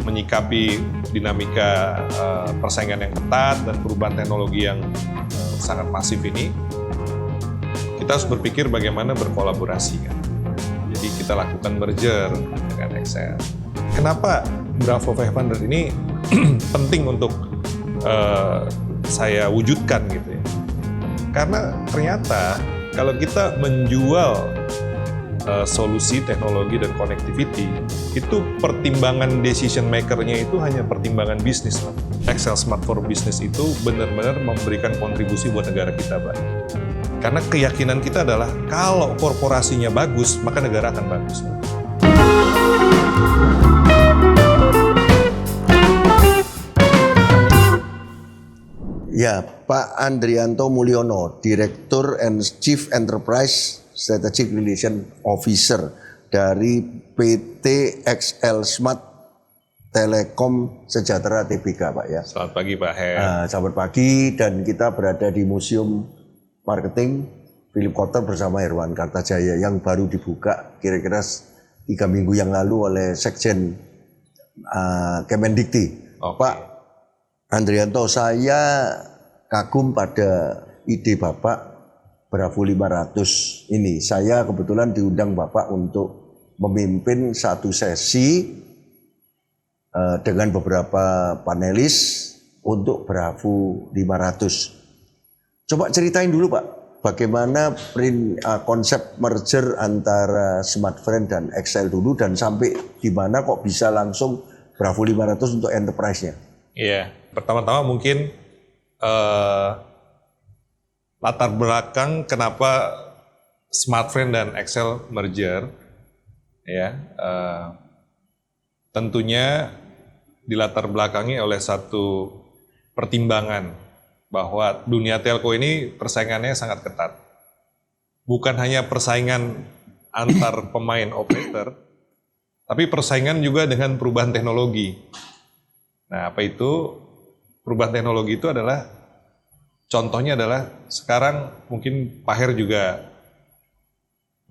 menyikapi dinamika persaingan yang ketat dan perubahan teknologi yang sangat masif ini, kita harus berpikir bagaimana berkolaborasi kan. Jadi kita lakukan merger dengan Excel. Kenapa Bravo 500 ini penting untuk saya wujudkan gitu ya? Karena ternyata kalau kita menjual solusi teknologi dan connectivity, itu pertimbangan decision maker-nya itu hanya pertimbangan bisnis. Excel Smart for Business itu benar-benar memberikan kontribusi buat negara kita, Pak. Karena keyakinan kita adalah kalau korporasinya bagus, maka negara akan bagus. Ya, Pak Andrianto Mulyono, Direktur and Chief Enterprise Strategic Relation Officer dari PT XL Smart Telekom Sejahtera Tbk, Pak ya. Selamat pagi, Pak Her. Selamat pagi, dan kita berada di Museum Marketing Philip Kotter bersama Herwan Kartajaya yang baru dibuka kira-kira 3 minggu yang lalu oleh Sekjen Kemendikti. Okay. Pak Andrianto, saya kagum pada ide Bapak Bravo 500 ini. Saya kebetulan diundang Bapak untuk memimpin satu sesi dengan beberapa panelis untuk Bravo 500. Coba ceritain dulu Pak, bagaimana konsep merger antara Smartfren dan Excel dulu, dan sampai di mana kok bisa langsung Bravo 500 untuk enterprise-nya. Iya, pertama-tama mungkin latar belakang kenapa Smartfren dan Excel merger, ya, tentunya dilatar belakangi oleh satu pertimbangan bahwa dunia telco ini persaingannya sangat ketat. Bukan hanya persaingan antar pemain operator, tapi persaingan juga dengan perubahan teknologi. Nah, apa itu? Perubahan teknologi itu adalah, contohnya adalah sekarang mungkin Pak Her juga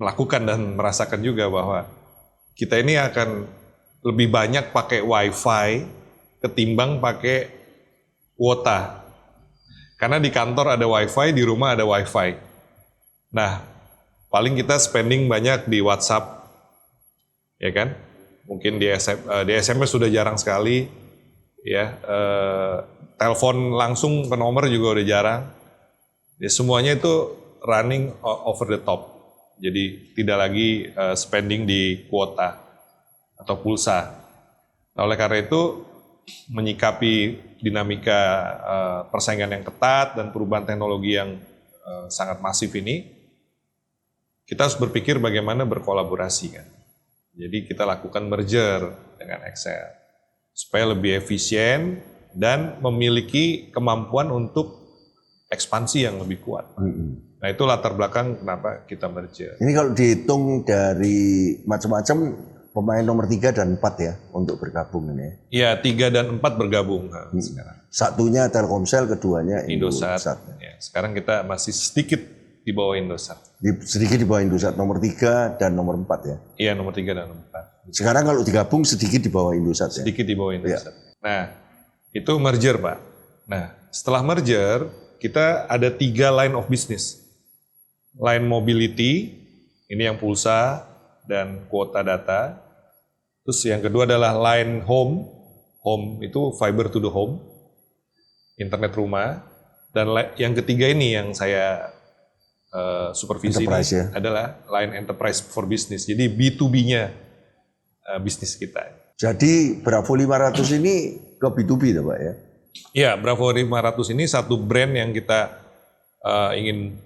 melakukan dan merasakan juga bahwa kita ini akan lebih banyak pakai wifi ketimbang pakai kuota. Karena di kantor ada wifi, di rumah ada wifi. Nah, paling kita spending banyak di WhatsApp, ya kan? Mungkin di SMS sudah jarang sekali, ya. Telepon langsung ke nomor juga udah jarang. Ya, semuanya itu running over the top. Jadi tidak lagi spending di kuota atau pulsa. Nah, oleh karena itu, menyikapi dinamika persaingan yang ketat dan perubahan teknologi yang sangat masif ini, kita harus berpikir bagaimana berkolaborasi kan. Jadi kita lakukan merger dengan Excel supaya lebih efisien dan memiliki kemampuan untuk ekspansi yang lebih kuat. Nah, itu latar belakang kenapa kita merger. Ini kalau dihitung dari macam-macam, pemain nomor 3 dan 4 ya untuk bergabung ini. Iya, 3 dan 4 bergabung sekarang. Satunya Telkomsel, keduanya Indosat. Ya, sekarang kita masih sedikit di bawah Indosat. Sedikit di bawah Indosat, nomor 3 dan nomor 4 ya? Iya, nomor 3 dan nomor 4. Sekarang kalau digabung sedikit di bawah Indosat ya? Sedikit di bawah Indosat. Ya. Nah, itu merger Pak. Nah, setelah merger, kita ada 3 line of business. Line mobility, ini yang pulsa dan kuota data. Terus yang kedua adalah line home. Home itu fiber to the home, internet rumah. Dan yang ketiga ini yang saya supervisi ini ya? Adalah line enterprise for business. Jadi B2B-nya bisnis kita. Jadi Bravo 500 ini ke B2B ya Pak ya? Iya, Bravo 500 ini satu brand yang kita ingin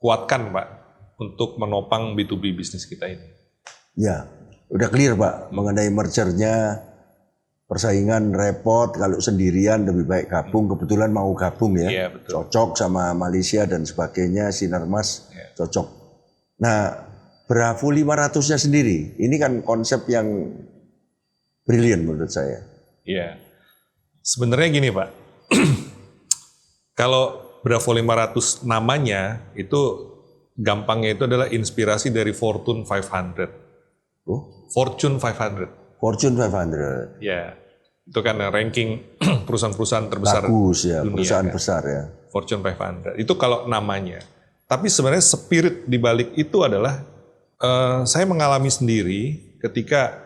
kuatkan Pak untuk menopang B2B bisnis kita ini. Ya, udah clear Pak mengenai mergernya, persaingan repot, kalau sendirian lebih baik gabung. Kebetulan mau gabung ya, Iya, betul. Cocok sama Malaysia dan sebagainya, Sinarmas cocok. Nah, Bravo 500-nya sendiri, ini kan konsep yang brilian menurut saya. Iya, sebenarnya gini Pak, kalau Bravo 500 namanya itu gampangnya itu adalah inspirasi dari Fortune 500. Oh? Fortune 500. Fortune 500. Ya. Itu kan ranking perusahaan-perusahaan terbesar Bagus ya, dunia, perusahaan kan? besar ya. Fortune 500. Itu kalau namanya. Tapi sebenarnya spirit di balik itu adalah saya mengalami sendiri ketika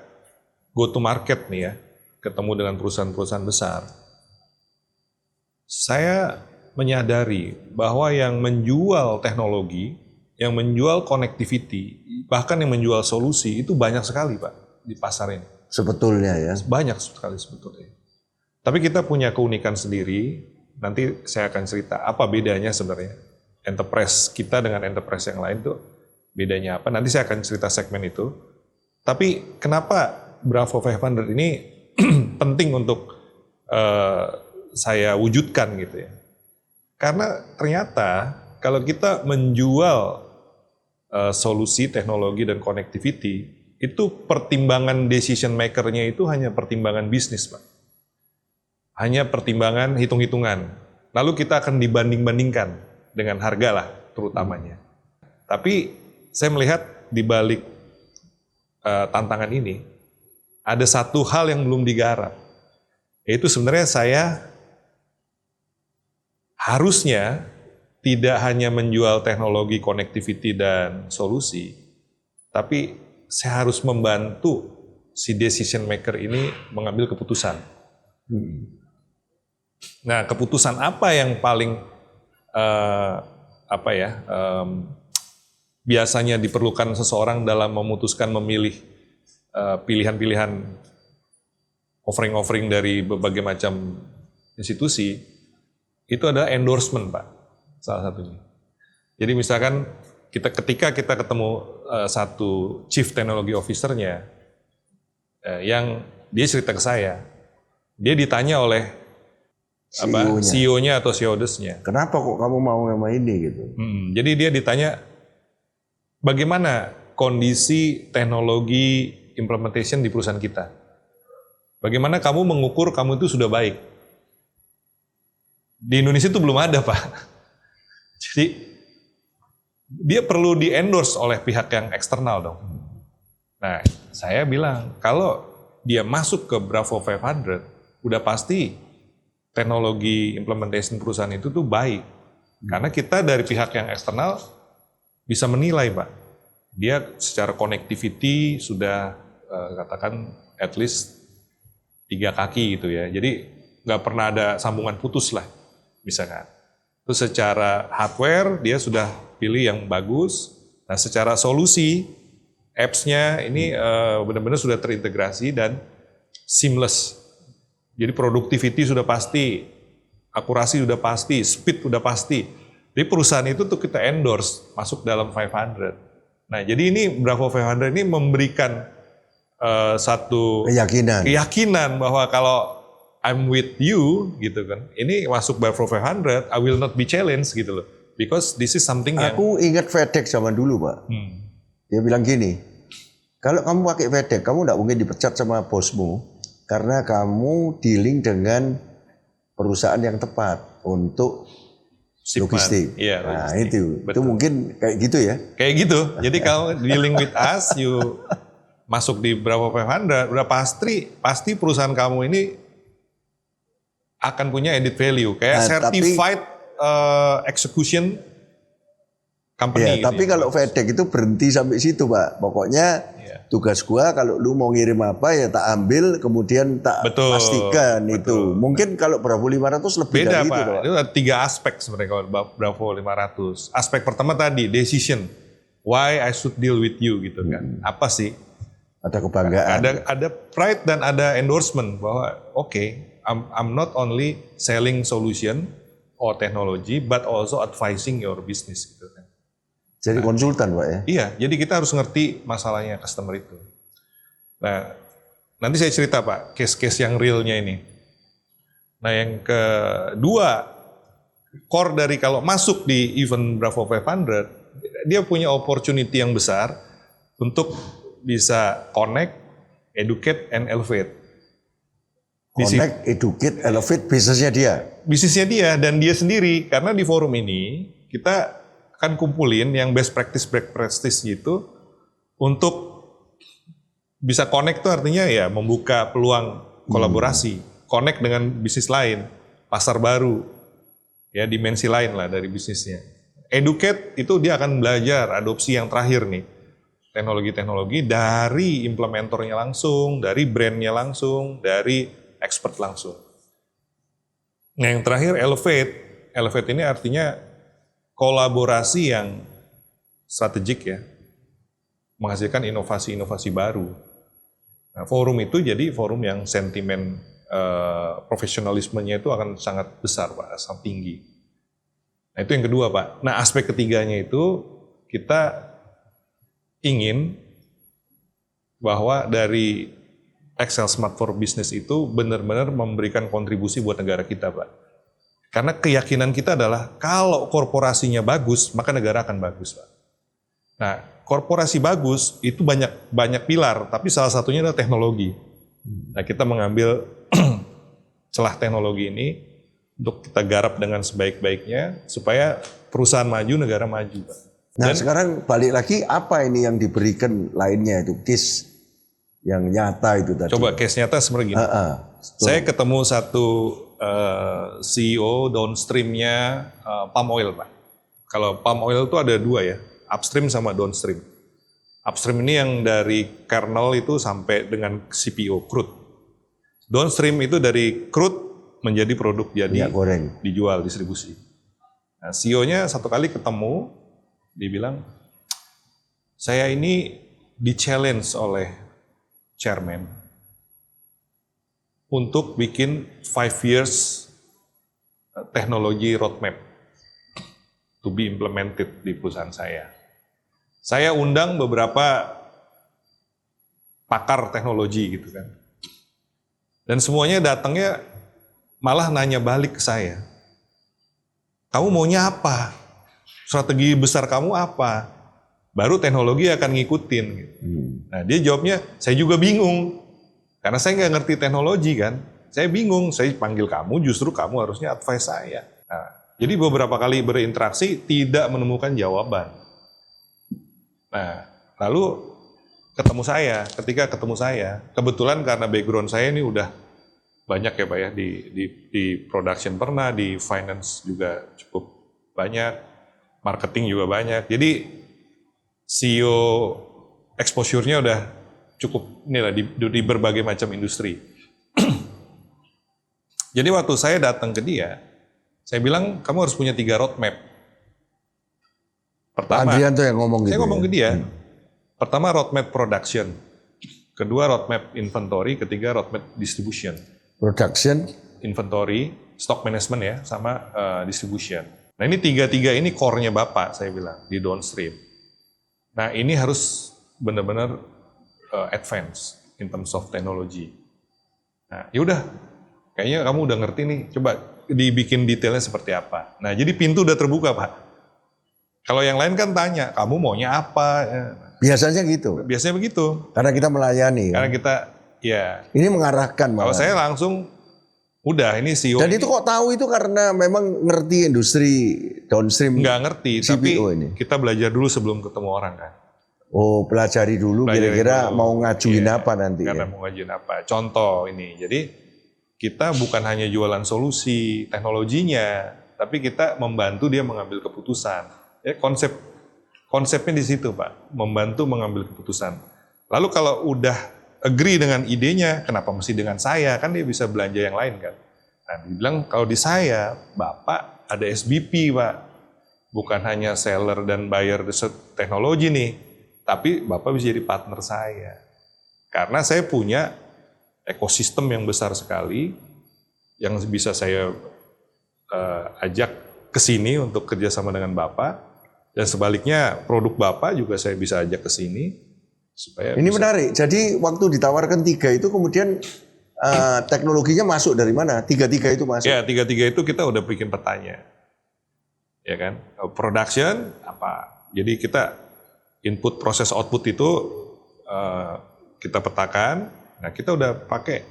go to market nih ya, ketemu dengan perusahaan-perusahaan besar. Saya menyadari bahwa yang menjual teknologi, yang menjual connectivity, bahkan yang menjual solusi itu banyak sekali Pak di pasar ini. Sebetulnya ya. Banyak sekali sebetulnya. Tapi kita punya keunikan sendiri, nanti saya akan cerita apa bedanya sebenarnya enterprise kita dengan enterprise yang lain tuh bedanya apa, nanti saya akan cerita segmen itu. Tapi kenapa Bravo 500 ini penting untuk saya wujudkan gitu ya. Karena ternyata kalau kita menjual solusi teknologi dan connectivity, itu pertimbangan decision maker-nya itu hanya pertimbangan bisnis, Pak. Hanya pertimbangan hitung-hitungan. Lalu kita akan dibanding-bandingkan dengan harga lah terutamanya. Tapi saya melihat di balik tantangan ini, ada satu hal yang belum digarap. Yaitu sebenarnya saya harusnya tidak hanya menjual teknologi, connectivity, dan solusi, tapi saya harus membantu si decision maker ini mengambil keputusan. Nah, keputusan apa yang paling biasanya diperlukan seseorang dalam memutuskan memilih pilihan-pilihan offering-offering dari berbagai macam institusi, itu adalah endorsement, Pak, salah satunya. Jadi misalkan ketika kita ketemu satu chief technology officer-nya yang dia cerita ke saya, dia ditanya oleh CEO-nya atau CEOs-nya. Kenapa kok kamu mau sama ini gitu? Jadi dia ditanya bagaimana kondisi teknologi implementation di perusahaan kita. Bagaimana kamu mengukur kamu itu sudah baik? Di Indonesia itu belum ada, Pak. Jadi dia perlu di-endorse oleh pihak yang eksternal dong. Nah, saya bilang, kalau dia masuk ke Bravo 500, udah pasti teknologi implementation perusahaan itu tuh baik. Karena kita dari pihak yang eksternal bisa menilai, Pak. Dia secara connectivity sudah katakan at least 3 kaki gitu ya. Jadi nggak pernah ada sambungan putus lah, misalkan. Terus secara hardware dia sudah pilih yang bagus. Nah, secara solusi apps-nya ini benar-benar sudah terintegrasi dan seamless. Jadi productivity sudah pasti, akurasi sudah pasti, speed sudah pasti. Jadi perusahaan itu tuh kita endorse masuk dalam 500. Nah, jadi ini Bravo 500 ini memberikan satu keyakinan bahwa kalau I'm with you gitu kan, ini masuk Bravo 500, I will not be challenged gitu loh. Because this is something yang... Aku ingat FedEx zaman dulu, Pak. Dia bilang gini, kalau kamu pakai FedEx, kamu tidak mungkin dipecat sama bosmu karena kamu dealing dengan perusahaan yang tepat untuk logistik. Iya, nah logistik. itu mungkin kayak gitu ya. Kayak gitu. Jadi kalau dealing with us, you masuk di Bravo 500, udah pasti perusahaan kamu ini akan punya added value, kayak certified execution company. Ya, tapi ya. kalau FedEx itu berhenti sampai situ, Pak. Pokoknya tugas gua kalau lu mau ngirim apa ya tak ambil, kemudian tak pastikan itu. Mungkin kalau Bravo 500 lebih beda, dari Pak. itu, Pak. Itu ada 3 aspek sebenarnya kalau Bravo 500. Aspek pertama tadi decision, why I should deal with you gitu kan. Apa sih? Ada kebanggaan. Ada pride dan ada endorsement bahwa I'm not only selling solution or technology, but also advising your business gitu kan. Jadi konsultan, Pak ya? Iya, jadi kita harus ngerti masalahnya customer itu. Nah, nanti saya cerita, Pak, case-case yang realnya ini. Nah, yang kedua, core dari kalau masuk di event Bravo 500, dia punya opportunity yang besar untuk bisa connect, educate, and elevate. Connect, educate, elevate bisnisnya dia. Bisnisnya dia dan dia sendiri, karena di forum ini kita akan kumpulin yang best practice gitu untuk bisa connect tuh artinya ya membuka peluang kolaborasi, connect dengan bisnis lain, pasar baru, ya dimensi lain lah dari bisnisnya. Educate itu dia akan belajar adopsi yang terakhir nih, teknologi-teknologi dari implementornya langsung, dari brandnya langsung, dari expert langsung. Nah yang terakhir elevate ini artinya kolaborasi yang strategik ya, menghasilkan inovasi-inovasi baru. Nah, forum itu jadi forum yang sentimen profesionalismenya itu akan sangat besar Pak, sangat tinggi. Nah itu yang kedua Pak. Nah aspek ketiganya itu kita ingin bahwa dari Excel Smart for Business itu benar-benar memberikan kontribusi buat negara kita Pak. Karena keyakinan kita adalah kalau korporasinya bagus, maka negara akan bagus Pak. Nah korporasi bagus itu banyak pilar, tapi salah satunya adalah teknologi. Nah kita mengambil celah teknologi ini untuk kita garap dengan sebaik-baiknya supaya perusahaan maju, negara maju Pak. Nah sekarang balik lagi, apa ini yang diberikan lainnya itu, case yang nyata itu tadi? Coba case nyata sebenarnya gini. Saya ketemu satu CEO downstreamnya palm oil Pak. Kalau palm oil itu ada dua ya, upstream sama downstream. Upstream ini yang dari kernel itu sampai dengan CPO, crude. Downstream itu dari crude menjadi produk jadi goreng, dijual, distribusi. Nah, CEO-nya satu kali ketemu, dia bilang, saya ini di-challenge oleh chairman untuk bikin 5 years teknologi roadmap to be implemented di perusahaan saya. Saya undang beberapa pakar teknologi gitu kan. Dan semuanya datangnya malah nanya balik ke saya. Kamu maunya apa? Strategi besar kamu apa? Baru teknologi akan ngikutin. Gitu. Nah dia jawabnya, saya juga bingung. Karena saya nggak ngerti teknologi kan. Saya bingung, saya panggil kamu, justru kamu harusnya advice saya. Nah, jadi beberapa kali berinteraksi tidak menemukan jawaban. Nah, lalu ketika ketemu saya, kebetulan karena background saya ini udah banyak ya Pak ya, di production pernah, di finance juga cukup banyak, marketing juga banyak. Jadi CEO exposure-nya udah cukup inilah di berbagai macam industri. Jadi waktu saya datang ke dia, saya bilang kamu harus punya 3 roadmap. Pertama, Andrian tuh yang ngomong gitu. Saya ngomong ke dia. Pertama roadmap production, kedua roadmap inventory, ketiga roadmap distribution. Production, inventory, stock management ya, sama distribution. Nah ini tiga ini core-nya Bapak, saya bilang, di downstream. Nah ini harus benar-benar advance in terms of technology. Nah yaudah, kayaknya kamu udah ngerti nih, coba dibikin detailnya seperti apa. Nah jadi pintu udah terbuka Pak. Kalau yang lain kan tanya, kamu maunya apa? biasanya gitu. Biasanya begitu. Karena kita melayani. Karena kita, ya. Ini mengarahkan malah. Kalau saya langsung, udah ini CEO. Dan itu kok tahu itu karena memang ngerti industri downstream. Nggak ngerti, CPO tapi ini. kita belajar dulu sebelum ketemu orang kan. Oh, pelajari dulu kira-kira mau ngajuin apa nanti Karena ya. mau ngajuin apa. Contoh ini, jadi kita bukan hanya jualan solusi teknologinya, tapi kita membantu dia mengambil keputusan. Ya, konsepnya di situ Pak, membantu mengambil keputusan. Lalu kalau udah agree dengan idenya, kenapa mesti dengan saya? Kan dia bisa belanja yang lain kan. Nah, dibilang kalau di saya, Bapak ada SBP Pak, bukan hanya seller dan buyer teknologi nih, tapi Bapak bisa jadi partner saya. Karena saya punya ekosistem yang besar sekali, yang bisa saya ajak ke sini untuk kerjasama dengan Bapak. Dan sebaliknya produk Bapak juga saya bisa ajak ke sini supaya ini menarik. Jadi waktu ditawarkan 3 itu kemudian teknologinya masuk dari mana? 3 itu masuk. Ya 3 itu kita udah bikin petanya, ya kan? Production apa? Jadi kita input proses output itu kita petakan. Nah kita udah pakai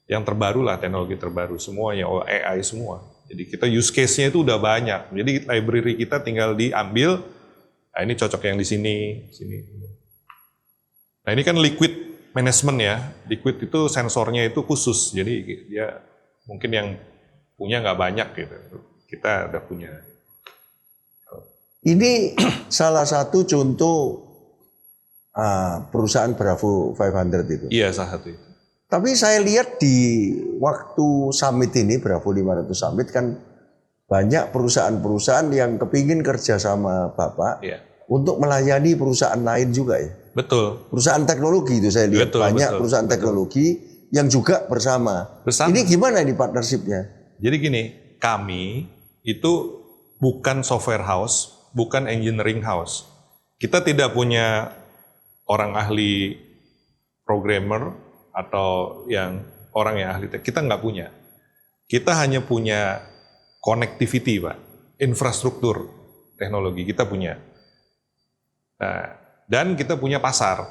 yang terbaru lah, teknologi terbaru semuanya, AI semua. Jadi kita use case-nya itu udah banyak. Jadi library kita tinggal diambil. Nah ini cocok yang di sini, sini. Nah ini kan liquid manajemen ya. Liquid itu sensornya itu khusus, jadi dia mungkin yang punya nggak banyak gitu. Kita udah punya. Ini salah satu contoh perusahaan Bravo 500 itu. Iya, salah satu itu. Tapi saya lihat di waktu summit ini, Bravo 500 Summit kan banyak perusahaan-perusahaan yang kepingin kerja sama Bapak Iya. untuk melayani perusahaan lain juga ya. Betul. Perusahaan teknologi itu saya lihat. Betul, banyak betul, perusahaan teknologi yang juga bersama. Ini gimana ini partnershipnya? Jadi gini, kami itu bukan software house, bukan engineering house. Kita tidak punya orang ahli programmer atau orang yang ahli kita nggak punya. Kita hanya punya connectivity, Pak, infrastruktur teknologi kita punya. Nah, dan kita punya pasar,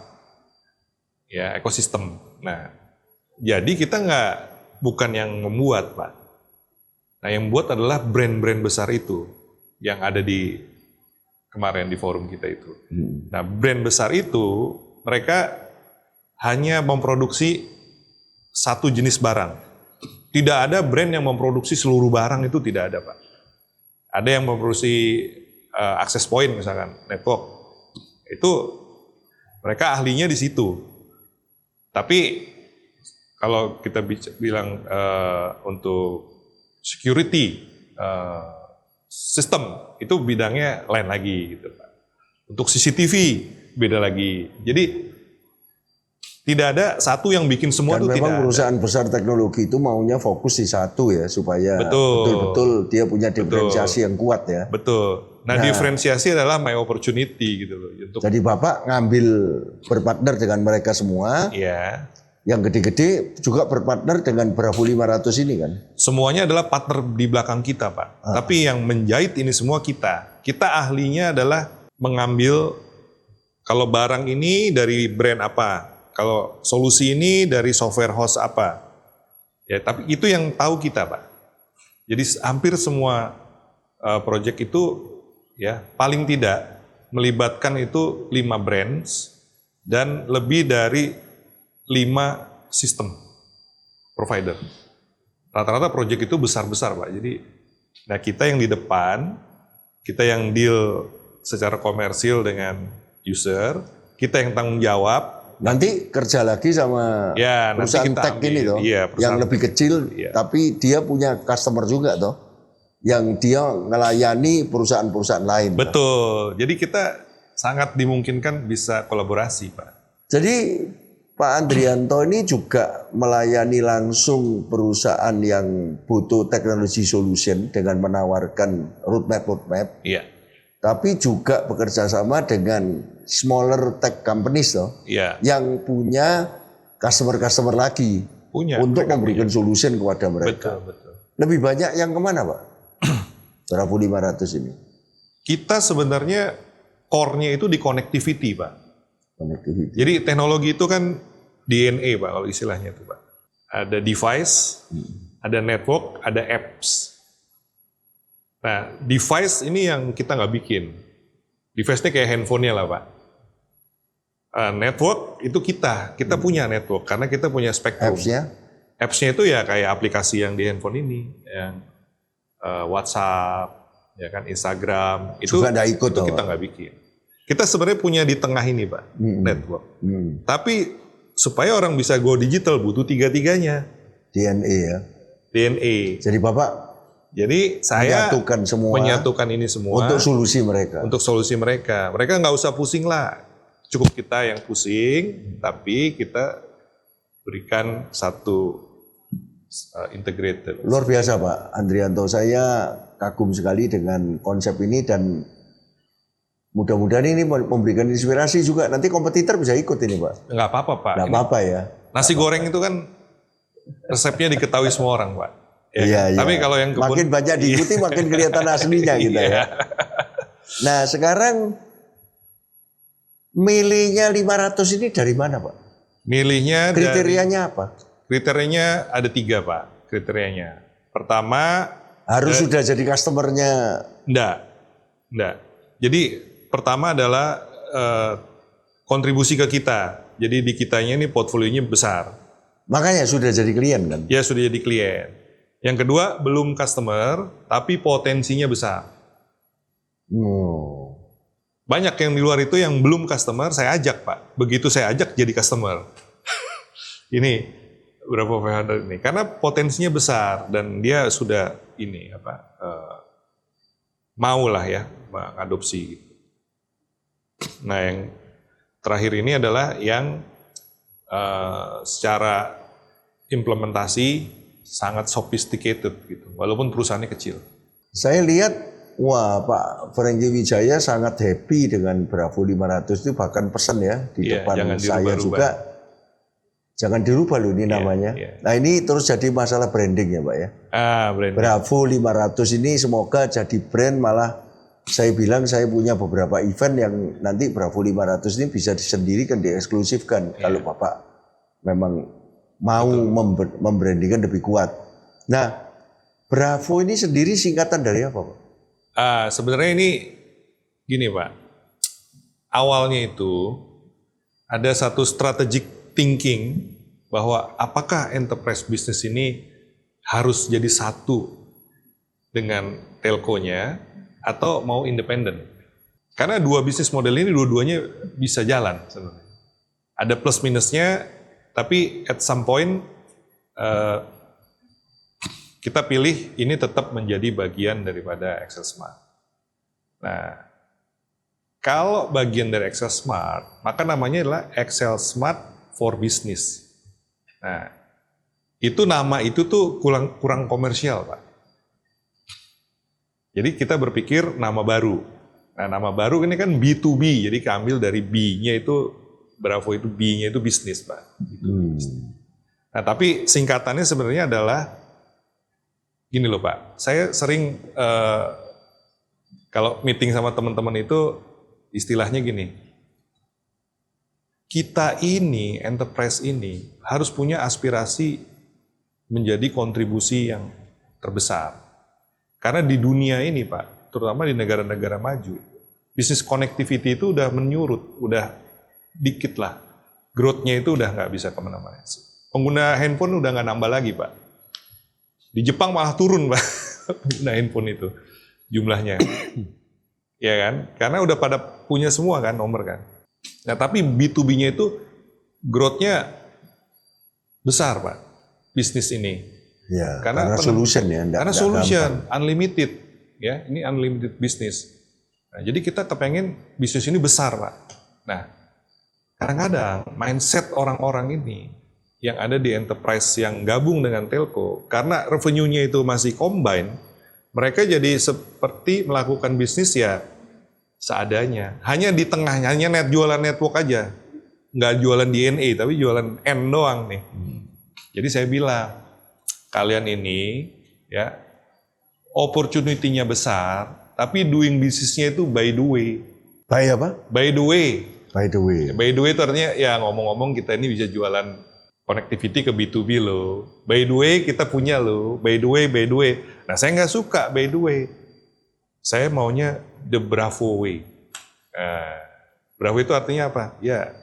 ya ekosistem. Nah, jadi kita bukan yang membuat, Pak. Nah, yang membuat adalah brand-brand besar itu yang ada di kemarin di forum kita itu. Nah, brand besar itu mereka hanya memproduksi satu jenis barang. Tidak ada brand yang memproduksi seluruh barang, itu tidak ada, Pak. Ada yang memproduksi access point misalkan, network. Itu mereka ahlinya di situ. Tapi kalau kita bilang untuk security sistem, itu bidangnya lain lagi gitu, Pak. Untuk CCTV beda lagi. Jadi tidak ada satu yang bikin semua itu tidak ada. Dan memang perusahaan besar teknologi itu maunya fokus di satu ya, supaya betul-betul dia punya diferensiasi yang kuat ya. Betul. Nah, diferensiasi adalah my opportunity gitu loh. Jadi Bapak ngambil berpartner dengan mereka semua. Iya. Yang gede-gede juga berpartner dengan Bravo 500 ini kan. Semuanya adalah partner di belakang kita, Pak. Tapi yang menjahit ini semua kita. Kita ahlinya adalah mengambil kalau barang ini dari brand apa. Kalau solusi ini dari software house apa, ya tapi itu yang tahu kita, Pak. Jadi hampir semua project itu ya paling tidak melibatkan itu 5 brands dan lebih dari 5 sistem provider. Rata-rata project itu besar-besar, Pak. Jadi, nah kita yang di depan, kita yang deal secara komersil dengan user, kita yang tanggung jawab. Nanti kerja lagi sama perusahaan tech ini toh, yang lebih kecil, tapi dia punya customer juga toh, yang dia ngelayani perusahaan-perusahaan lain. Betul, jadi kita sangat dimungkinkan bisa kolaborasi, Pak. Jadi Pak Andrianto ini juga melayani langsung perusahaan yang butuh teknologi solution dengan menawarkan roadmap. Iya. Tapi juga bekerja sama dengan smaller tech companies toh, yang punya customer lagi untuk memberikan solution kepada mereka. Betul. Lebih banyak yang kemana, Pak? Bravo 500 ini. Kita sebenarnya core-nya itu di connectivity, Pak. Connectivity. Jadi teknologi itu kan DNA, Pak, kalau istilahnya itu, Pak. Ada device, ada network, ada apps. Nah, device ini yang kita nggak bikin. Device-nya kayak handphone-nya lah, Pak. Network itu kita punya network karena kita punya spektrum. Apps-nya itu ya kayak aplikasi yang di handphone ini, yang WhatsApp, ya kan Instagram. Itu kita nggak bikin. Kita sebenarnya punya di tengah ini, Pak, network. Tapi supaya orang bisa go digital butuh tiga-tiganya. DNA ya. DNA. Jadi saya menyatukan ini semua untuk solusi mereka. Untuk solusi mereka. Mereka nggak usah pusing lah. Cukup kita yang pusing, tapi kita berikan satu integrated. Luar biasa, Pak Andrianto. Saya kagum sekali dengan konsep ini dan mudah-mudahan ini memberikan inspirasi juga. Nanti kompetitor bisa ikut ini, Pak. Nggak apa-apa, Pak. Nggak apa-apa ya. Nasi goreng itu kan resepnya diketahui semua orang, Pak. Iya. Tapi kalau yang makin banyak diikuti makin kelihatan aslinya gitu ya. Nah sekarang milihnya 500 ini dari mana, Pak? Milihnya kriterianya apa? Kriterianya ada 3, Pak. Kriterianya. Pertama harus sudah jadi customernya. Enggak. Jadi pertama adalah kontribusi ke kita. Jadi di kitanya ini portfolionya besar. Makanya sudah jadi klien kan? Ya sudah jadi klien. Yang kedua, belum customer, tapi potensinya besar. Oh. Banyak yang di luar itu yang belum customer, saya ajak Pak. Begitu saya ajak jadi customer. Ini berapa founder ini? Karena potensinya besar dan dia sudah ini mau lah ya mengadopsi. Nah yang terakhir ini adalah yang secara implementasi sangat sophisticated gitu, walaupun perusahaannya kecil. Saya lihat, wah Pak Franky Wijaya sangat happy dengan Bravo 500 itu, bahkan pesan ya di depan saya juga. Jangan dirubah loh ini namanya. Nah ini terus jadi masalah branding ya Pak ya. Branding. Bravo 500 ini semoga jadi brand, malah saya bilang saya punya beberapa event yang nanti Bravo 500 ini bisa disendirikan, dieksklusifkan kalau Bapak memang mau membrandingkan lebih kuat. Nah, Bravo ini sendiri singkatan dari apa Pak? Sebenarnya ini gini Pak, awalnya itu ada satu strategic thinking bahwa apakah enterprise business ini harus jadi satu dengan telkonya atau mau independen. Karena dua bisnis model ini dua-duanya bisa jalan sebenarnya. Ada plus minusnya, tapi at some point kita pilih ini tetap menjadi bagian daripada Excel Smart. Nah, kalau bagian dari Excel Smart, maka namanya adalah Excel Smart for Business. Nah, itu nama itu tuh kurang komersial, Pak. Jadi kita berpikir nama baru. Nah, nama baru ini kan B2B, jadi keambil dari B-nya itu, Bravo itu B-nya itu bisnis, Pak. Nah, tapi singkatannya sebenarnya adalah gini loh, Pak. Saya sering kalau meeting sama teman-teman itu istilahnya gini. Kita ini, enterprise ini harus punya aspirasi menjadi kontribusi yang terbesar. Karena di dunia ini Pak, terutama di negara-negara maju, bisnis connectivity itu udah menyurut, udah dikit lah. Growth-nya itu udah nggak bisa kemana-mana. Pengguna handphone udah nggak nambah lagi Pak. Di Jepang malah turun Pak, pengguna handphone itu jumlahnya. Ya kan? Karena udah pada punya semua kan nomor kan. Nah tapi B2B-nya itu growth-nya besar Pak, bisnis ini. Ya, karena solution ya. Karena solution, unlimited. Ya, ini unlimited bisnis. Nah, jadi kita kepengen bisnis ini besar Pak. Nah, kadang-kadang mindset orang-orang ini yang ada di enterprise yang gabung dengan telco, karena revenue-nya itu masih combine, mereka jadi seperti melakukan bisnis ya seadanya. Hanya di tengahnya, hanya jualan network aja. Nggak jualan DNA, tapi jualan N doang nih. Jadi saya bilang, kalian ini ya opportunity-nya besar, tapi doing bisnisnya itu by the way. By apa? By the way. By the way. By the way itu artinya ya ngomong-ngomong kita ini bisa jualan connectivity ke B2B loh. By the way kita punya loh. By the way, by the way. Nah saya nggak suka by the way. Saya maunya the Bravo way. Bravo itu artinya apa? Ya,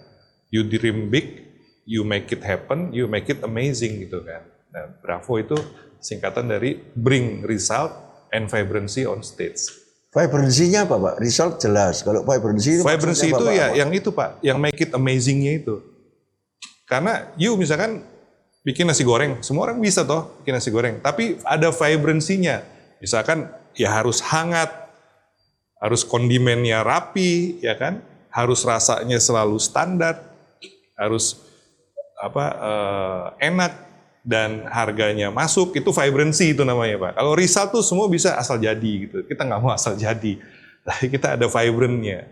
you dream big, you make it happen, you make it amazing gitu kan. Nah, Bravo itu singkatan dari bring result and vibrancy on stage. Vibrancy-nya apa Pak? Result jelas. Kalau vibrancy itu ya yang itu Pak, yang make it amazing-nya itu. Karena you misalkan bikin nasi goreng, semua orang bisa toh bikin nasi goreng, tapi ada vibrancy-nya. Misalkan ya harus hangat, harus kondimennya rapi, ya kan? Harus rasanya selalu standar, harus enak dan harganya masuk, itu vibrancy itu namanya Pak. Kalau result tuh semua bisa asal jadi gitu. Kita nggak mau asal jadi, tapi kita ada vibrantnya.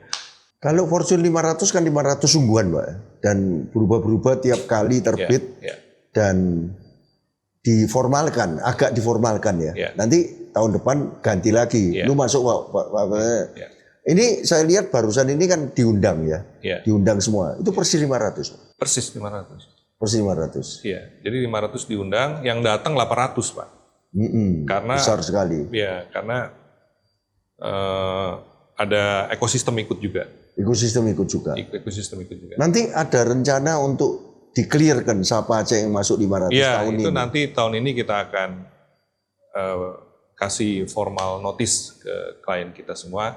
Kalau Fortune 500 kan 500 sungguhan Pak, dan berubah-berubah tiap kali terbit dan diformalkan, agak diformalkan ya. Nanti tahun depan ganti lagi, lu masuk Pak. Ini saya lihat barusan ini kan diundang ya, diundang semua. Itu persis 500. Persis 500. Persis 500. Iya, jadi 500 diundang, yang datang 800 Pak. Karena besar sekali. Ya, karena ada ekosistem ikut juga. Ekosistem ikut juga. ekosistem itu juga. Nanti ada rencana untuk di-clearkan siapa aja yang masuk 500 Iya, tahun itu ini. nanti tahun ini kita akan kasih formal notice ke klien kita semua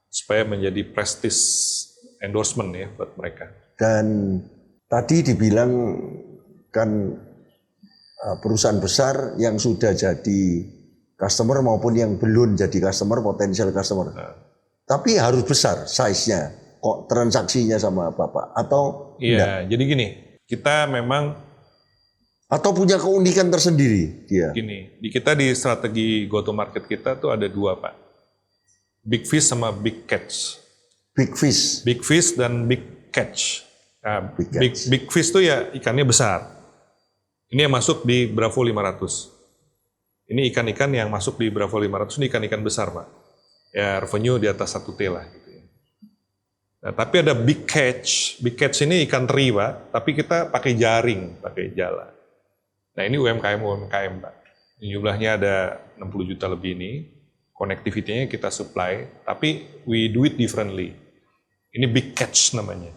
supaya menjadi prestige endorsement ya buat mereka. Dan tadi dibilang kan perusahaan besar yang sudah jadi customer maupun yang belum jadi customer, potensial customer. Tapi harus besar size-nya, kok transaksinya sama Bapak atau Iya, jadi gini, kita memang atau punya keunikan tersendiri dia. gini, di strategi go to market kita tuh ada dua, Pak. Big fish sama big catch. Big fish. Big fish dan big catch. Nah, Big catch. big fish tuh ya ikannya besar. Ini yang masuk di Bravo 500. Ini ikan-ikan yang masuk di Bravo 500 ini ikan-ikan besar, Pak. Ya revenue di atas 1T lah. Gitu ya. Nah, tapi ada big catch. Big catch ini ikan teri, Pak. Tapi kita pakai jaring, pakai jala. Nah ini UMKM, Pak. Jumlahnya ada 60 juta lebih ini. Connectivity-nya kita supply, tapi we do it differently. Ini big catch namanya.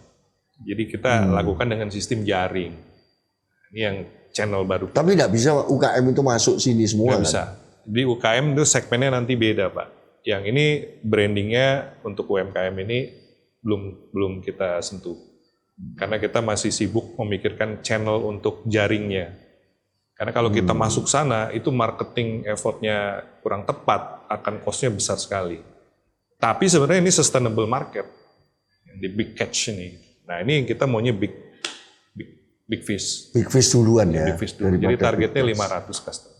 Jadi kita lakukan dengan sistem jaring. Ini yang channel baru. Tapi tidak bisa UKM itu masuk sini semua. Nggak kan? bisa. Di UKM itu segmennya nanti beda, Pak. Yang ini brandingnya untuk UMKM ini belum kita sentuh. Karena kita masih sibuk memikirkan channel untuk jaringnya. Karena kalau kita masuk sana, itu marketing effortnya kurang tepat, akan cost-nya besar sekali. Tapi sebenarnya ini sustainable market, di big catch ini. Nah ini kita maunya big fish. Big fish duluan ya. Big fish dulu. Jadi daripada targetnya big catch. 500 customer.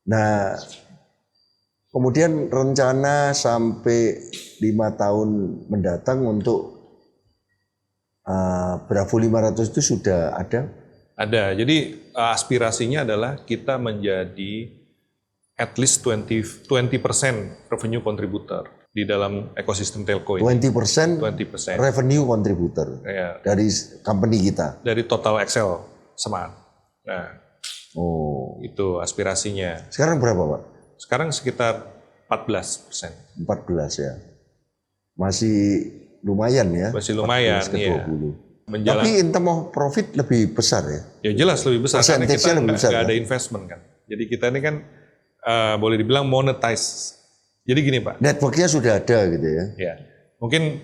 Nah, kemudian rencana sampai 5 tahun mendatang untuk Bravo 500 itu sudah ada? Ada. Jadi aspirasinya adalah kita menjadi at least 20% revenue contributor di dalam ekosistem telco ini. 20% 20%. revenue contributor Ya, dari company kita. dari total Excel Smart. Nah, Oh, itu aspirasinya. sekarang berapa Pak? Sekarang sekitar 14%. 14 ya. Masih lumayan ya. Masih lumayan, 14 ke iya. 20. Menjalan, Tapi in term of profit lebih besar ya. ya jelas lebih besar karena kita Persentasenya lebih besar, nggak ada kan? investment kan. Jadi kita ini kan boleh dibilang monetize. Jadi gini Pak, Networknya sudah ada gitu ya. ya mungkin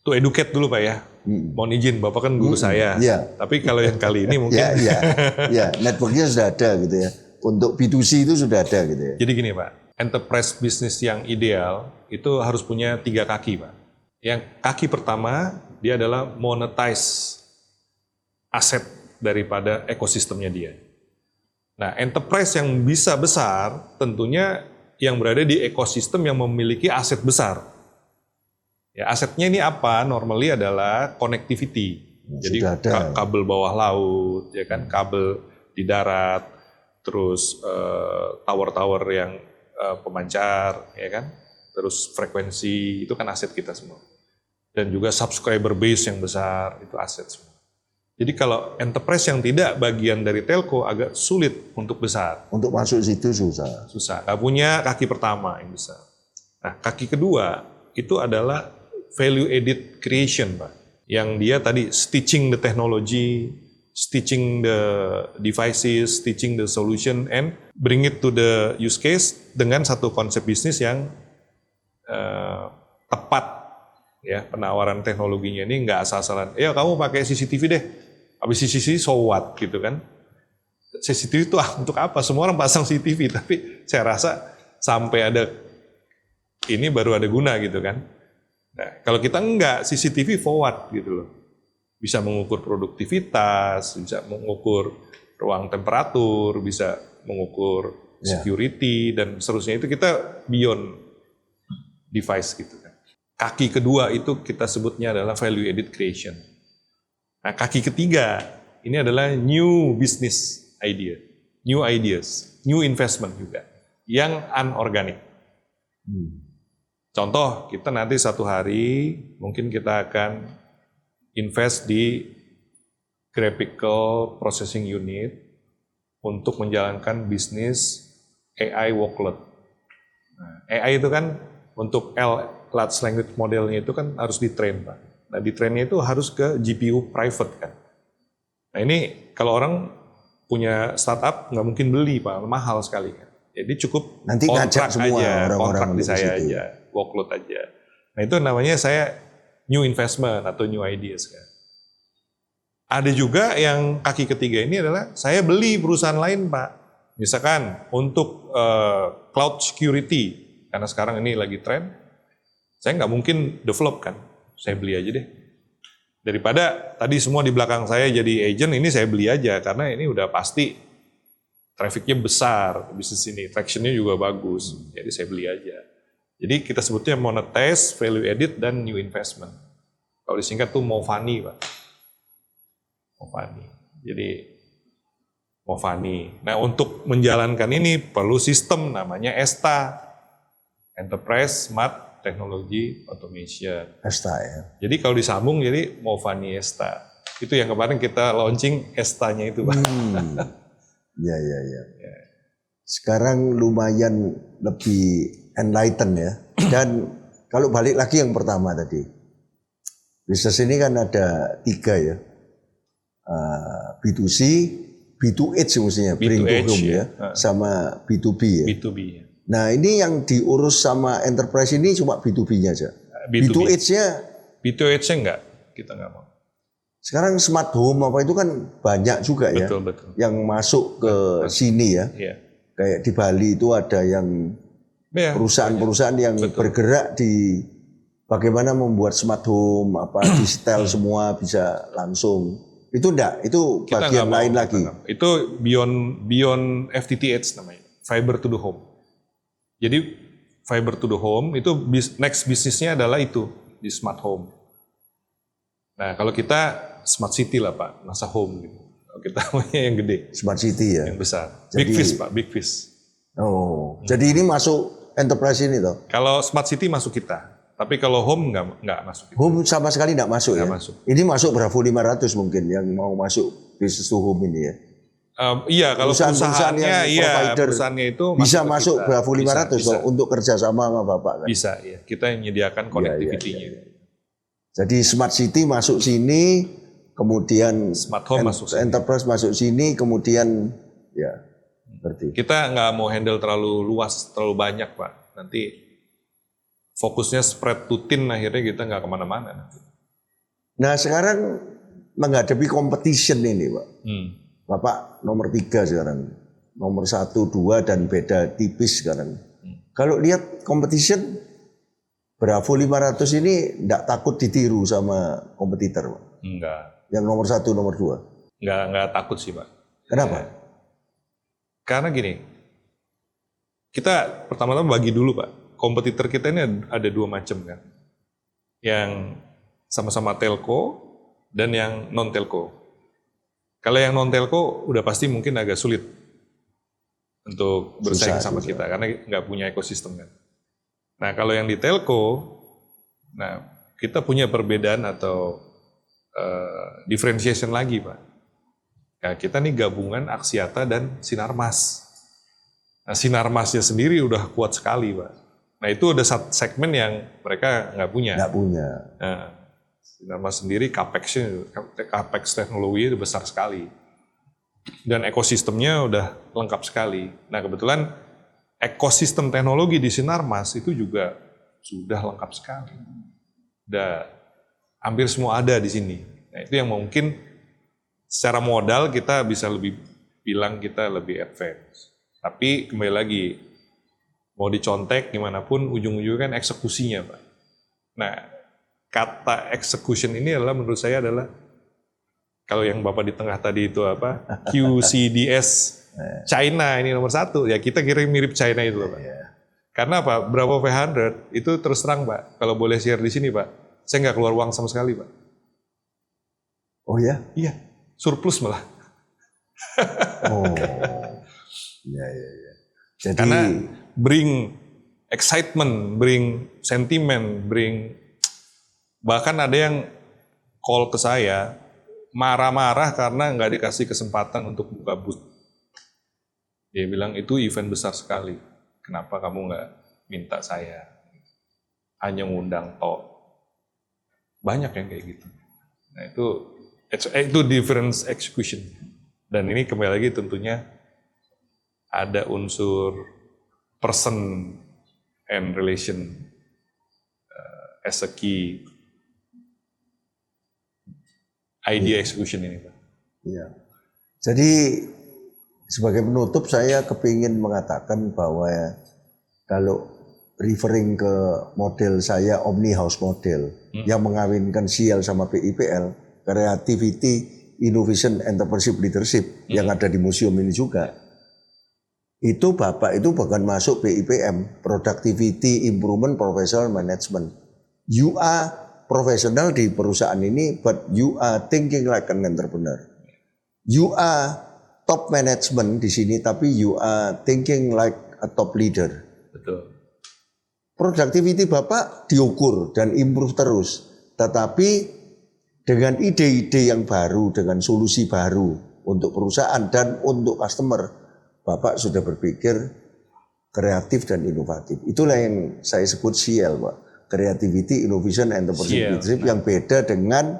to educate dulu Pak ya. Mohon izin, Bapak kan guru saya. Iya. Tapi kalau yang kali ini mungkin, Ya, networknya sudah ada gitu ya. Untuk B2C itu sudah ada gitu ya. jadi gini Pak, enterprise bisnis yang ideal itu harus punya 3 kaki Pak. Yang kaki pertama, dia adalah monetize aset daripada ekosistemnya dia. Nah, enterprise yang bisa besar tentunya yang berada di ekosistem yang memiliki aset besar. Ya, asetnya ini apa? Normally adalah connectivity. Jadi sudah ada. kabel bawah laut, ya kan, kabel di darat, terus tower-tower yang pemancar, ya kan, terus frekuensi itu kan aset kita semua. Dan juga subscriber base yang besar itu aset semua. Jadi kalau enterprise yang tidak bagian dari telco agak sulit untuk besar. Untuk masuk situ susah. Susah, nggak punya kaki pertama yang besar. Nah, kaki kedua itu adalah value added creation, Pak. Yang dia tadi stitching the technology, stitching the devices, stitching the solution, and bring it to the use case dengan satu konsep bisnis yang tepat. Ya, penawaran teknologinya ini nggak asal-asalan. Ya kamu pakai CCTV deh. Habis CCTV so what gitu kan. CCTV itu untuk apa? Semua orang pasang CCTV, tapi saya rasa sampai ada ini baru ada guna gitu kan. Nah, kalau kita enggak, CCTV forward gitu loh. Bisa mengukur produktivitas, bisa mengukur ruang temperatur, bisa mengukur security, dan seterusnya. Itu kita beyond device gitu kan. Kaki kedua itu kita sebutnya adalah value added creation. Nah, kaki ketiga ini adalah new business idea, new ideas, new investment juga, yang unorganic. Contoh, kita nanti satu hari mungkin kita akan invest di graphical processing unit untuk menjalankan bisnis AI workload. Nah, AI itu kan untuk large language modelnya itu kan harus di-train, Pak. Nah di trendnya itu harus ke GPU private kan. Nah ini kalau orang punya startup nggak mungkin beli Pak, mahal sekali kan. Jadi cukup Nanti ngajak kontrak semua aja, orang-orang kontrak di untuk ke saya situ. aja, workload aja. Nah itu namanya saya new investment atau new ideas kan. Ada juga yang kaki ketiga ini adalah saya beli perusahaan lain Pak. Misalkan untuk cloud security, karena sekarang ini lagi tren, saya nggak mungkin develop kan, saya beli aja deh. Daripada tadi semua di belakang saya jadi agent, ini saya beli aja, karena ini udah pasti trafficnya besar, bisnis ini, tractionnya juga bagus, jadi saya beli aja. Jadi kita sebutnya monetize, value added, dan new investment. Kalau disingkat tuh Movani Pak. Movani. Jadi Movani. Nah untuk menjalankan ini perlu sistem namanya ESTA, Enterprise Smart Technology Automation. ESTA ya. Jadi kalau disambung jadi Movani ESTA. Itu yang kemarin kita launching ESTA-nya itu Pak. Ya. Sekarang lumayan lebih enlighten ya. Dan kalau balik lagi yang pertama tadi, bisnis ini kan ada 3 ya. B2C, B2H mestinya, bring to B2H, home ya. sama B2B ya. B2B. Nah ini yang diurus sama enterprise ini cuma B2B-nya aja. B2B. B2H-nya B2H-nya enggak, kita enggak mau. sekarang smart home apa itu kan banyak juga ya. Betul. Yang masuk ke sini ya. Iya. Kayak di Bali itu ada yang Ya, perusahaan-perusahaan yang bergerak di bagaimana membuat smart home, di setel semua bisa langsung. Itu enggak, itu kita bagian nggak lain mau, lagi. Itu beyond FTTH namanya, fiber to the home. Jadi fiber to the home itu next bisnisnya adalah itu di smart home. Nah kalau kita smart city lah Pak, masa home gitu. Kalau kita maunya yang gede, Smart city ya. yang besar. Jadi- Big fish Pak, big fish. Oh, jadi ini masuk enterprise ini toh. Kalau smart city masuk kita, tapi kalau home nggak masuk kita. Home sama sekali enggak masuk ya. Nggak masuk. Ini masuk Bravo 500 mungkin yang mau masuk business to home ini ya. Iya kalau Perusahaan-perusahaan perusahaannya, yang iya provider perusahaannya itu Bisa ke masuk kita. Bravo 500 bisa, toh untuk kerjasama sama Bapak kan. Bisa, ya. Kita yang menyediakan connectivity-nya. Jadi smart city masuk sini, kemudian Smart home masuk sini. enterprise masuk sini, kemudian ya berarti. Kita nggak mau handle terlalu luas, terlalu banyak Pak. Nanti fokusnya spread to tin, akhirnya kita nggak kemana-mana. Nah sekarang menghadapi competition ini Pak. Bapak nomor 3 sekarang. Nomor 1, 2 dan beda tipis sekarang. Kalau lihat competition, Bravo 500 ini enggak takut ditiru sama kompetitor Pak. Enggak, Yang nomor 1, nomor 2. nggak takut sih Pak. Kenapa? Karena gini, kita pertama-tama bagi dulu Pak. Kompetitor kita ini ada 2 macam kan. Yang sama-sama telco dan yang non telco. Kalau yang non telco udah pasti mungkin agak sulit untuk bersaing sama kita karena nggak punya ekosistem kan. Nah kalau yang di telco, nah kita punya perbedaan atau differentiation lagi Pak. Nah, kita nih gabungan Axiata dan Sinarmas. Nah Sinarmasnya sendiri udah kuat sekali Pak. Nah itu ada segmen yang mereka nggak punya. Enggak punya. Nah, Sinarmas sendiri capex teknologi itu besar sekali. Dan ekosistemnya udah lengkap sekali. Nah kebetulan ekosistem teknologi di Sinarmas itu juga sudah lengkap sekali. Udah hampir semua ada di sini. Nah itu yang mungkin secara modal kita bisa lebih bilang kita lebih advance. Tapi kembali lagi, mau dicontek gimana pun ujung-ujungnya kan eksekusinya Pak. Nah kata execution ini adalah menurut saya adalah kalau yang Bapak di tengah tadi itu apa QCDS China ini nomor 1 ya kita kira mirip China itu loh Pak. Karena apa Bravo 500 itu terus terang Pak kalau boleh share di sini Pak saya nggak keluar uang sama sekali Pak. Oh ya? Iya surplus malah. Oh. Ya. Jadi Karena bring excitement, bring sentiment, bahkan ada yang call ke saya marah-marah karena nggak dikasih kesempatan untuk buka booth. Dia bilang itu event besar sekali. Kenapa kamu nggak minta saya? Hanya ngundang tok. Banyak yang kayak gitu. Nah itu difference execution. Dan ini kembali lagi tentunya ada unsur person and relation as a key idea execution ini, Pak. Iya. Jadi sebagai penutup saya kepingin mengatakan bahwa kalau referring ke model saya Omni House model yang mengawinkan CL sama PIPL, Creativity, Innovation, Entrepreneurship, Leadership yang ada di museum ini juga. Itu Bapak itu bahkan masuk PIPM, Productivity Improvement Professional Management. You are profesional di perusahaan ini, but you are thinking like an entrepreneur. You are top management di sini, tapi you are thinking like a top leader. Betul. Productivity Bapak diukur dan improve terus. Tetapi dengan ide-ide yang baru, dengan solusi baru untuk perusahaan dan untuk customer, Bapak sudah berpikir kreatif dan inovatif. Itulah yang saya sebut CL, Pak. Creativity, Innovation, Entrepreneurship, Leadership yang beda dengan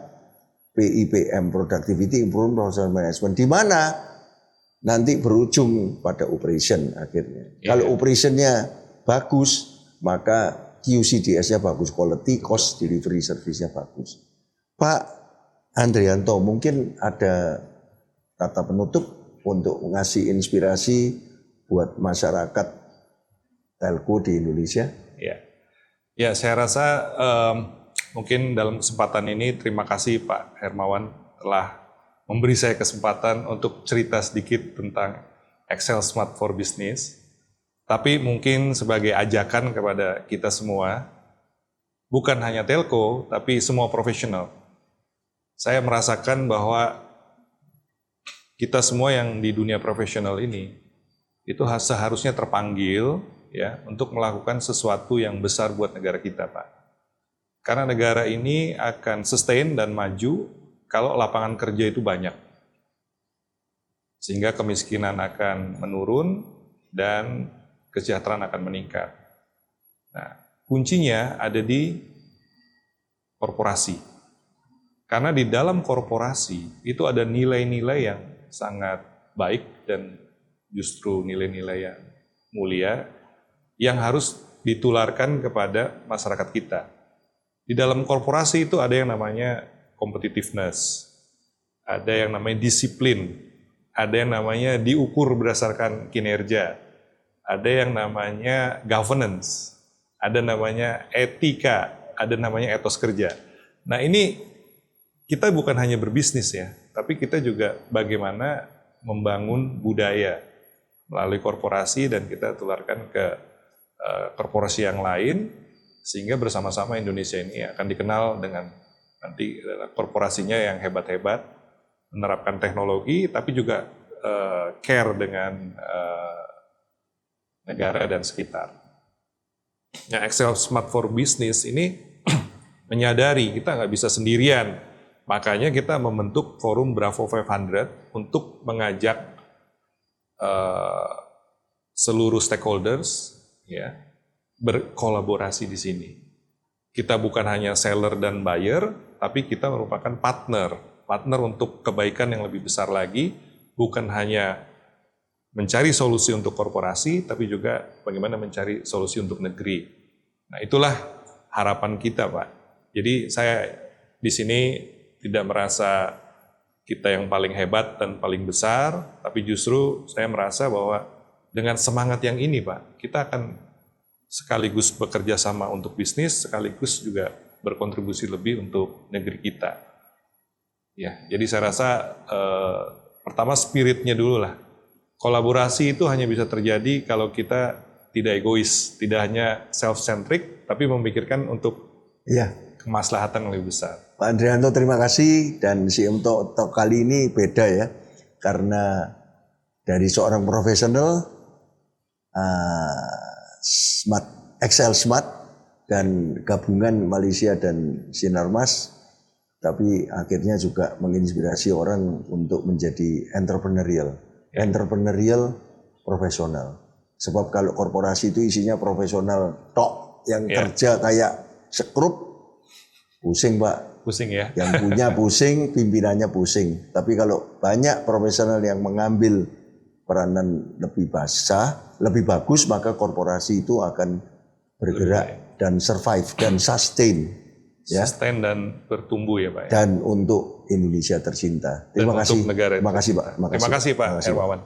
PIPM, Productivity Improvement Professional Management, di mana nanti berujung pada operation akhirnya. Kalau operationnya bagus, maka QCDS-nya bagus, quality, cost, delivery, service-nya bagus. Pak Andrianto, mungkin ada kata penutup untuk ngasih inspirasi buat masyarakat telco di Indonesia? Ya, saya rasa mungkin dalam kesempatan ini terima kasih Pak Hermawan telah memberi saya kesempatan untuk cerita sedikit tentang Excel Smart for Business. Tapi mungkin sebagai ajakan kepada kita semua, bukan hanya telco, tapi semua profesional. Saya merasakan bahwa kita semua yang di dunia profesional ini, itu seharusnya terpanggil ya untuk melakukan sesuatu yang besar buat negara kita, Pak. Karena negara ini akan sustain dan maju kalau lapangan kerja itu banyak. Sehingga kemiskinan akan menurun dan kesejahteraan akan meningkat. Nah, kuncinya ada di korporasi. Karena di dalam korporasi itu ada nilai-nilai yang sangat baik dan justru nilai-nilai yang mulia yang harus ditularkan kepada masyarakat kita. Di dalam korporasi itu ada yang namanya competitiveness, ada yang namanya disiplin, ada yang namanya diukur berdasarkan kinerja, ada yang namanya governance, ada namanya etika, ada namanya etos kerja. Nah ini kita bukan hanya berbisnis ya, tapi kita juga bagaimana membangun budaya melalui korporasi dan kita tularkan ke korporasi yang lain, sehingga bersama-sama Indonesia ini akan dikenal dengan nanti korporasinya yang hebat-hebat, menerapkan teknologi, tapi juga care dengan negara dan sekitar. Nah, Excel Smart for Business ini menyadari kita nggak bisa sendirian. Makanya kita membentuk forum Bravo 500 untuk mengajak seluruh stakeholders ya berkolaborasi di sini. Kita bukan hanya seller dan buyer, tapi kita merupakan partner untuk kebaikan yang lebih besar lagi, bukan hanya mencari solusi untuk korporasi, tapi juga bagaimana mencari solusi untuk negeri. Nah, itulah harapan kita, Pak. Jadi saya di sini tidak merasa kita yang paling hebat dan paling besar, tapi justru saya merasa bahwa dengan semangat yang ini, Pak, kita akan sekaligus bekerja sama untuk bisnis, sekaligus juga berkontribusi lebih untuk negeri kita. Ya, jadi saya rasa pertama spiritnya dulu lah. Kolaborasi itu hanya bisa terjadi kalau kita tidak egois, tidak hanya self-centric, tapi memikirkan untuk kemaslahatan yang lebih besar. Pak Andrianto, terima kasih. Dan si untuk kali ini beda ya, karena dari seorang profesional Smart, Excel Smart, dan gabungan Malaysia dan Sinarmas, tapi akhirnya juga menginspirasi orang untuk menjadi entrepreneurial profesional. Sebab kalau korporasi itu isinya profesional tok yang kerja kayak sekrup, Pusing Pak. Pusing ya. Yang punya pusing, pimpinannya pusing. Tapi kalau banyak profesional yang mengambil peranan lebih basah, lebih bagus, maka korporasi itu akan bergerak dan survive dan sustain. Ya. Sustain dan bertumbuh ya Pak. Ya. Dan untuk Indonesia tercinta. Terima kasih. Untuk negara Terima kasih Pak. Terima kasih Pak Hermawan.